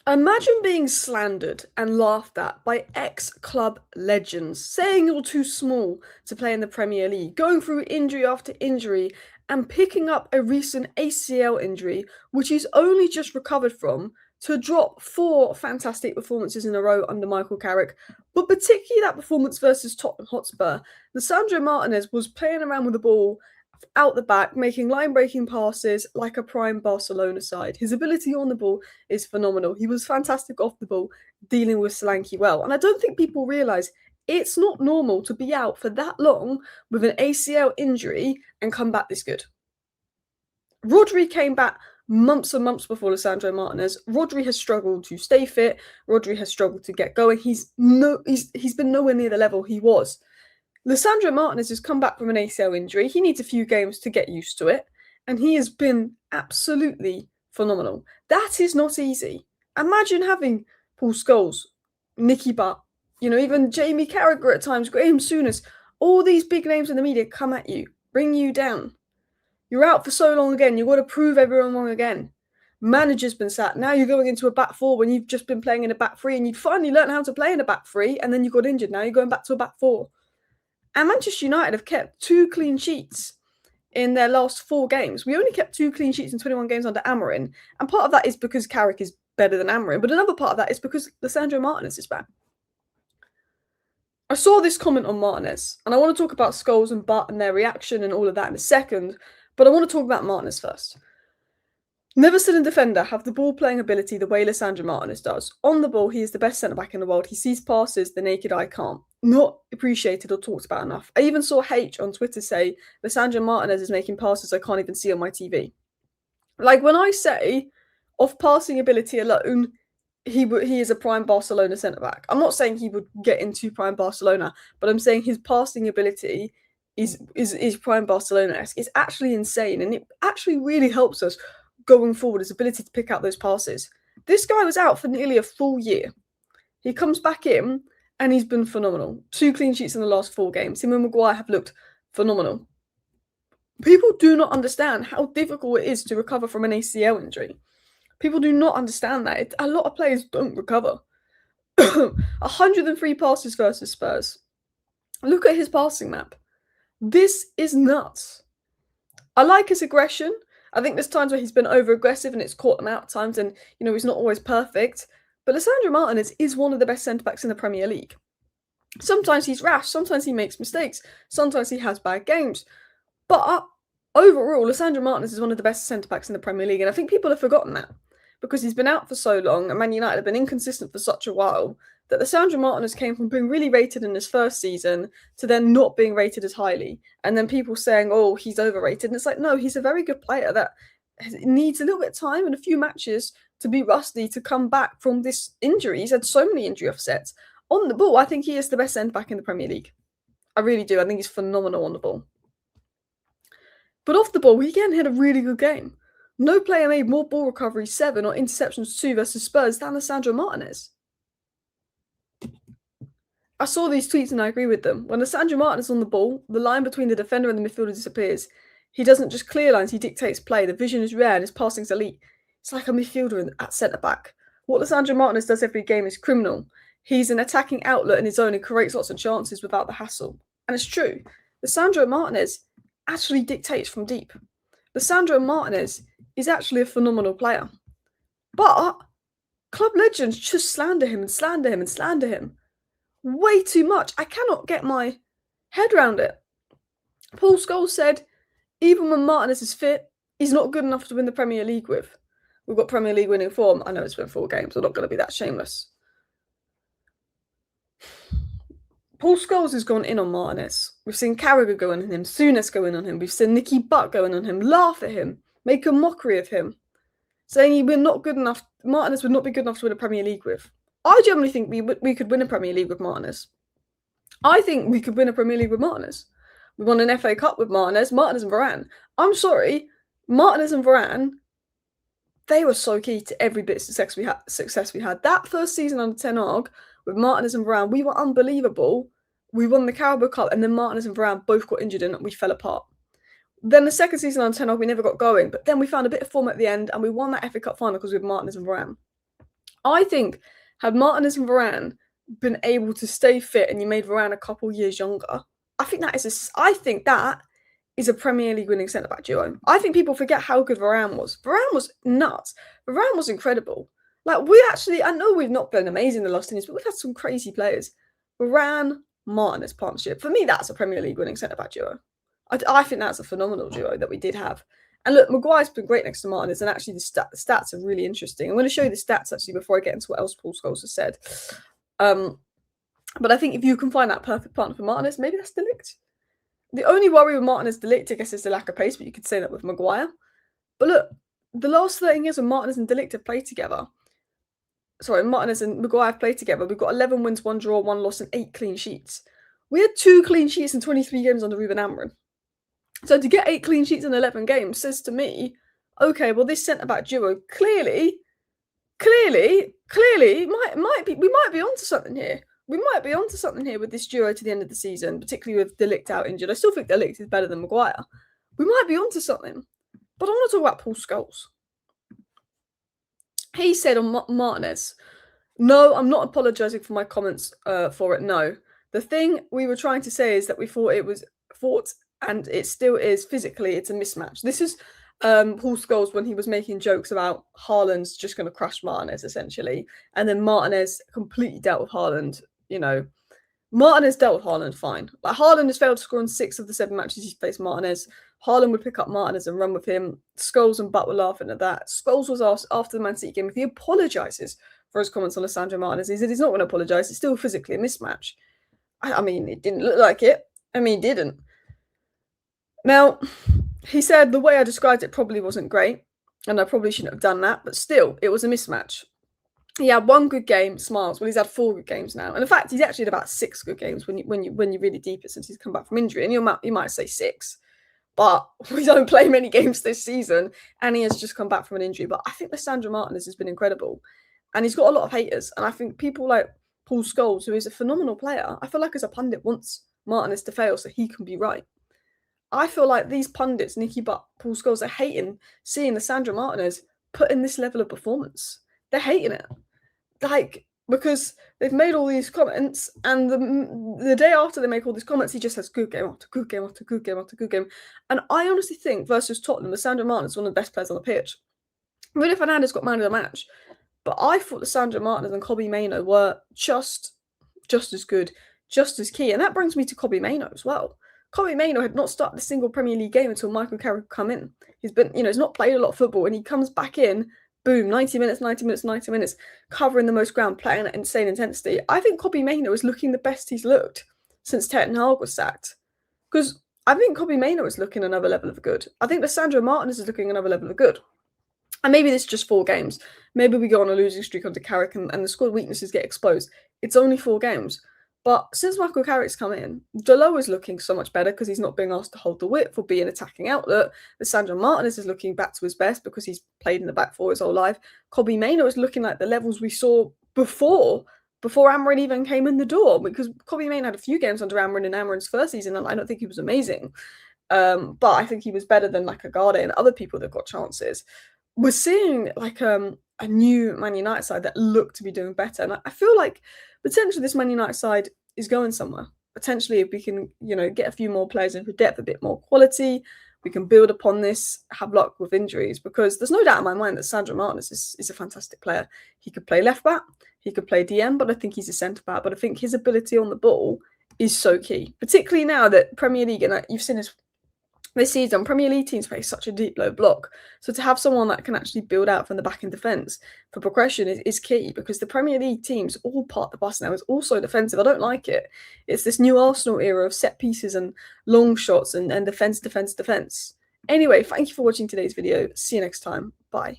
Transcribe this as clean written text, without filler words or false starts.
Imagine being slandered and laughed at by ex-club legends, saying you're too small to play in the Premier League, going through injury after injury, and picking up a recent ACL injury, which he's only just recovered from, to drop four fantastic performances in a row under Michael Carrick, but particularly that performance versus Tottenham Hotspur. Lisandro Martinez was playing around with the ball out the back, making line-breaking passes like a prime Barcelona side. His ability on the ball is phenomenal. He was fantastic off the ball, dealing with Solanke well. And I don't think people realise it's not normal to be out for that long with an ACL injury and come back this good. Rodri came back months and months before Lisandro Martinez. Rodri has struggled to stay fit. Rodri has struggled to get going. He's been nowhere near the level he was. Lisandro Martinez has come back from an ACL injury. He needs a few games to get used to it, and he has been absolutely phenomenal. That is not easy. Imagine having Paul Scholes, Nicky, even Jamie Carragher at times, Graham Souness, all these big names in the media come at you, bring you down. You're out for so long again. You've got to prove everyone wrong again. Manager's been sacked. Now you're going into a back four when you've just been playing in a back three, and you'd finally learned how to play in a back three, and then you got injured. Now you're going back to a back four. And Manchester United have kept 2 clean sheets in their last 4 games. We only kept 2 clean sheets in 21 games under Amorim. And part of that is because Carrick is better than Amorim. But another part of that is because Lisandro Martinez is back. I saw this comment on Martinez. And I want to talk about Scholes and Butt and their reaction and all of that in a second. But I want to talk about Martinez first. Never seen a defender have the ball-playing ability the way Lisandro Martinez does. On the ball, he is the best centre-back in the world. He sees passes the naked eye can't. Not appreciated or talked about enough. I even saw H on Twitter say, Lisandro Martinez is making passes I can't even see on my TV. Like, when I say, off passing ability alone, he is a prime Barcelona centre-back. I'm not saying he would get into prime Barcelona, but I'm saying his passing ability is prime Barcelona-esque. It's actually insane, and it actually really helps us going forward, his ability to pick out those passes. This guy was out for nearly a full year. He comes back in and he's been phenomenal. 2 clean sheets in the last 4 games. Him and Maguire have looked phenomenal. People do not understand how difficult it is to recover from an ACL injury. People do not understand that. A lot of players don't recover. 103 passes versus Spurs. Look at his passing map. This is nuts. I like his aggression. I think there's times where he's been over-aggressive and it's caught him out at times, and, he's not always perfect. But Lisandro Martinez is one of the best centre-backs in the Premier League. Sometimes he's rash, sometimes he makes mistakes, sometimes he has bad games. But overall, Lisandro Martinez is one of the best centre-backs in the Premier League, and I think people have forgotten that because he's been out for so long, and Man United have been inconsistent for such a while, that Lisandro Martinez came from being really rated in his first season to then not being rated as highly. And then people saying, oh, he's overrated. And it's like, no, he's a very good player that needs a little bit of time and a few matches to be rusty to come back from this injury. He's had so many injury offsets. On the ball, I think he is the best centre-back in the Premier League. I really do. I think he's phenomenal on the ball. But off the ball, he again had a really good game. No player made more ball recovery 7 or interceptions 2 versus Spurs than Lisandro Martinez. I saw these tweets and I agree with them. When Lisandro Martinez is on the ball, the line between the defender and the midfielder disappears. He doesn't just clear lines, he dictates play. The vision is rare and his passing is elite. It's like a midfielder at centre-back. What Lisandro Martinez does every game is criminal. He's an attacking outlet in his own and creates lots of chances without the hassle. And it's true. Lisandro Martinez actually dictates from deep. Lisandro Martinez is actually a phenomenal player. But club legends just slander him and slander him and slander him. Way too much. I cannot get my head around it. Paul Scholes said, even when Martinez is fit, he's not good enough to win the Premier League with. We've got Premier League winning form. I know it's been 4 games. I'm not going to be that shameless. Paul Scholes has gone in on Martinez. We've seen Carragher go in on him, Souness go in on him. We've seen Nicky going on him, laugh at him, make a mockery of him, saying he would not good enough. Martinez would not be good enough to win a Premier League with. I generally think we could win a Premier League with Martinez. I think we could win a Premier League with Martinez. We won an FA Cup with Martinez and Varane. I'm sorry, Martinez and Varane, they were so key to every bit of success we had. That first season under Ten Hag with Martinez and Varane, we were unbelievable. We won the Carabao Cup, and then Martinez and Varane both got injured and we fell apart. Then the second season under Ten Hag, we never got going, but then we found a bit of form at the end and we won that FA Cup final because we had Martinez and Varane. I think had Martinez and Varane been able to stay fit and you made Varane a couple years younger, I think that is a Premier League winning centre back duo. I think people forget how good Varane was. Varane was nuts. Varane was incredible. Like I know we've not been amazing the last 10 years, but we've had some crazy players. Varane Martinez partnership, for me, that's a Premier League winning centre back duo. I think that's a phenomenal duo that we did have. And look, Maguire's been great next to Martinez, and actually the stats are really interesting. I'm going to show you the stats actually before I get into what else Paul Scholes has said. But I think if you can find that perfect partner for Martinez, maybe that's de Ligt. The only worry with Martinez de Ligt, I guess, is the lack of pace, but you could say that with Maguire. But look, the last 13 years when Martinez and de Ligt have played together, Martinez and Maguire have played together, we've got 11 wins, 1 draw, 1 loss, and 8 clean sheets. We had 2 clean sheets in 23 games under Ruben Amorim. So to get 8 clean sheets in 11 games says to me, okay, well, this centre-back duo clearly might be onto something here. We might be onto something here with this duo to the end of the season, particularly with de Ligt out injured. I still think de Ligt is better than Maguire. We might be onto something. But I want to talk about Paul Scholes. He said on Martinez, no, I'm not apologising for my comments for it, no. The thing we were trying to say is that we thought, and it still is physically, it's a mismatch. This is Paul Scholes when he was making jokes about Haaland's just going to crush Martinez, essentially. And then Martinez completely dealt with Haaland, you know. Martinez dealt with Haaland fine. Like, Haaland has failed to score in 6 of the 7 matches he's faced Martinez. Haaland would pick up Martinez and run with him. Scholes and Butt were laughing at that. Scholes was asked after the Man City game if he apologises for his comments on Lisandro Martinez. He said he's not going to apologise. It's still physically a mismatch. I mean, it didn't look like it. I mean, it didn't. Now, he said the way I described it probably wasn't great, and I probably shouldn't have done that, but still, it was a mismatch. He had 1 good game, smiles. Well, he's had 4 good games now, and in fact, he's actually had about 6 good games when you really deep it since he's come back from injury. And you might say 6, but we don't play many games this season, and he has just come back from an injury. But I think Lisandro Martinez has been incredible, and he's got a lot of haters. And I think people like Paul Scholes, who is a phenomenal player, I feel like as a pundit wants Martinez to fail so he can be right. I feel like these pundits, Nicky, Butt, Paul Scholes, are hating seeing Lisandro Martinez put in this level of performance. They're hating it. Like, because they've made all these comments, and the day after they make all these comments, he just has good game after good game after good game after good game. And I honestly think versus Tottenham, Lisandro Martinez is one of the best players on the pitch. Bruno Fernandes got man of the match, but I thought Lisandro Martinez and Kobbie Mainoo were just as good, just as key. And that brings me to Kobbie Mainoo as well. Kobbie Mainoo had not started a single Premier League game until Michael Carrick come in. He's been, he's not played a lot of football, and he comes back in, boom, 90 minutes, covering the most ground, playing at insane intensity. I think Kobbie Mainoo is looking the best he's looked since Ten Hag was sacked. Because I think Kobbie Mainoo is looking another level of good. I think Lisandro Martinez is looking another level of good. And maybe this is just 4 games. Maybe we go on a losing streak under Carrick and the squad weaknesses get exposed. It's only 4 games. But since Michael Carrick's come in, Dalot is looking so much better because he's not being asked to hold the width or be an attacking outlet. Lisandro Martinez is looking back to his best because he's played in the back 4 his whole life. Kobbie Mainoo is looking like the levels we saw before Amorim even came in the door, because Kobbie Mainoo had a few games under Amorim in Amorim's first season, and I don't think he was amazing. But I think he was better than like Agade and other people that got chances. We're seeing like a new Man United side that look to be doing better, and I feel like potentially this Man United side is going somewhere. Potentially, if we can, get a few more players in for depth, a bit more quality, we can build upon this, have luck with injuries, because there's no doubt in my mind that Lisandro Martinez is a fantastic player. He could play left back, he could play DM, but I think he's a centre back. But I think his ability on the ball is so key, particularly now that Premier League, and you've seen this season, Premier League teams play such a deep low block. So to have someone that can actually build out from the back in defence for progression is key, because the Premier League teams all part the bus now. It's also defensive. I don't like it. It's this new Arsenal era of set pieces and long shots and defence. Anyway, thank you for watching today's video. See you next time. Bye.